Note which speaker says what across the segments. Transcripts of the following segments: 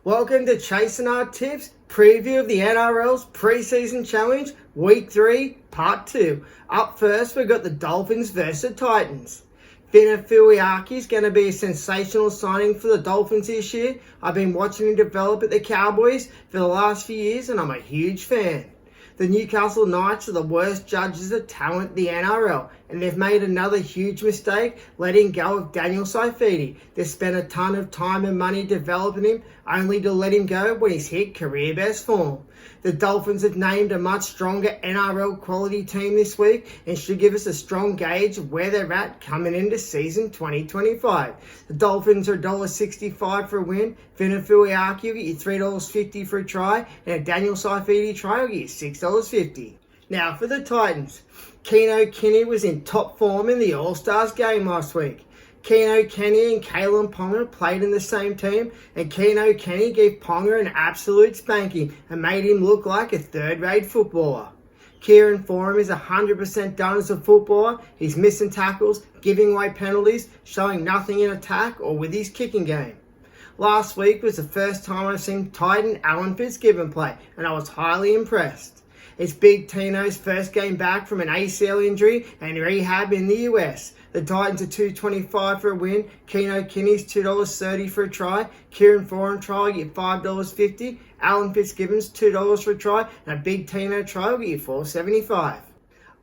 Speaker 1: Welcome to Chasing Our Tips, preview of the NRL's Pre-Season Challenge, Week 3, Part 2. Up first, we've got the Dolphins versus the Titans. Finna is going to be a sensational signing for the Dolphins this year. I've been watching him develop at the Cowboys for the last few years and I'm a huge fan. The Newcastle Knights are the worst judges of talent in the NRL, and they've made another huge mistake letting go of Daniel Saifiti. They've spent a ton of time and money developing him, only to let him go when he's hit career best form. The Dolphins have named a much stronger NRL quality team this week and should give us a strong gauge of where they're at coming into season 2025. The Dolphins are $1.65 for a win. Finna will get you $3.50 for a try, and a Daniel Saifiti try will get you $6.50. Now for the Titans. Keno Kenny was in top form in the All-Stars game last week. Keno Kenny and Kalen Ponga played in the same team, and Keno Kenny gave Ponga an absolute spanking and made him look like a third-rate footballer. Kieran Foran is 100% done as a footballer. He's missing tackles, giving away penalties, showing nothing in attack or with his kicking game. Last week was the first time I've seen Titan Alan Fitzgibbon play, and I was highly impressed. It's Big Tino's first game back from an ACL injury and rehab in the US. The Titans are $2.25 for a win. Keno Kenny's $2.30 for a try. Kieran Foran try will get $5.50. Alan Fitzgibbon's $2 for a try. And a Big Tino try will get you $4.75.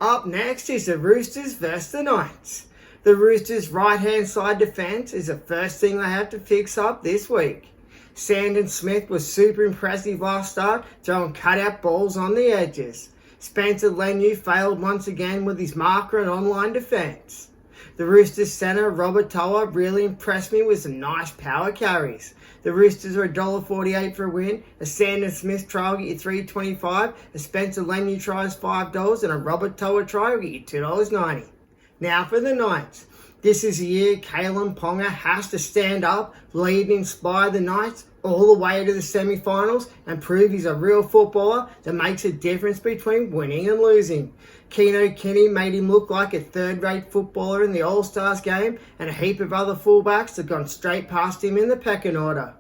Speaker 1: Up next is the Roosters versus the Knights. The Roosters' right-hand side defence is the first thing they have to fix up this week. Sandon Smith was super impressive last start, throwing cutout balls on the edges. Spencer Leniu failed once again with his marker and online defence. The Roosters centre, Robert Toa, really impressed me with some nice power carries. The Roosters are $1.48 for a win. A Sandon Smith try will get you $3.25. A Spencer Leniu try is $5, and a Robert Toa try will get you $2.90. Now for the Knights. This is the year Kalen Ponga has to stand up, lead and inspire the Knights all the way to the semi-finals and prove he's a real footballer that makes a difference between winning and losing. Keno Kenny made him look like a third-rate footballer in the All-Stars game, and a heap of other fullbacks have gone straight past him in the pecking order.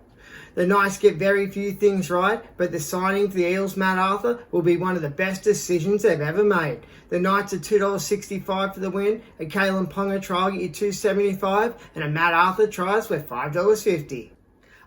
Speaker 1: The Knights get very few things right, but the signing for the Eels, Matt Arthur, will be one of the best decisions they've ever made. The Knights are $2.65 for the win, a Kalen Ponga try will get you $2.75, and a Matt Arthur try is worth $5.50.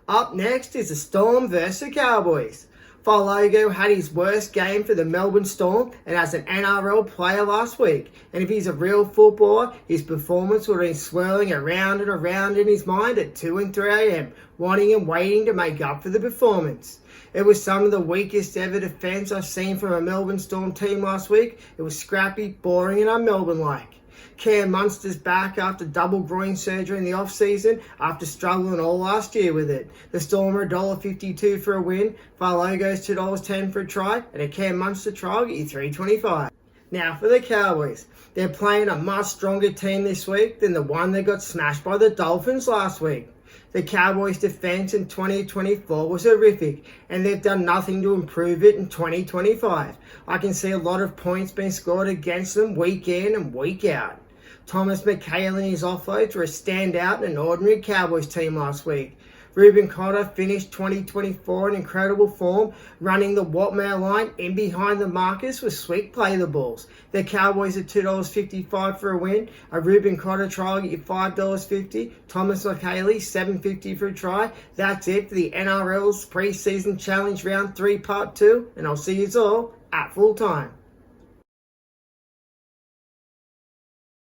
Speaker 1: Up next is the Storm versus the Cowboys. Falogo had his worst game for the Melbourne Storm and as an NRL player last week. And if he's a real footballer, his performance will be swirling around and around in his mind at 2 and 3 a.m, wanting and waiting to make up for the performance. It was some of the weakest ever defence I've seen from a Melbourne Storm team last week. It was scrappy, boring and un-Melbourne-like. Cam Munster's back after double groin surgery in the off-season after struggling all last year with it. The Storm are $1.52 for a win, Falogo's $2.10 for a try, and a Cam Munster try will get you $3.25. Now for the Cowboys. They're playing a much stronger team this week than the one that got smashed by the Dolphins last week. The Cowboys' defence in 2024 was horrific, and they've done nothing to improve it in 2025. I can see a lot of points being scored against them week in and week out. Thomas McHale and his offloads were a standout in an ordinary Cowboys team last week. Ruben Cotter finished 2024 in incredible form, running the Watmore line in behind the markers with sweet play the balls. The Cowboys are $2.55 for a win. A Ruben Cotter try will get you $5.50. Thomas McHale, $7.50 for a try. That's it for the NRL's Pre-Season Challenge Round 3 Part 2, and I'll see you all at full time.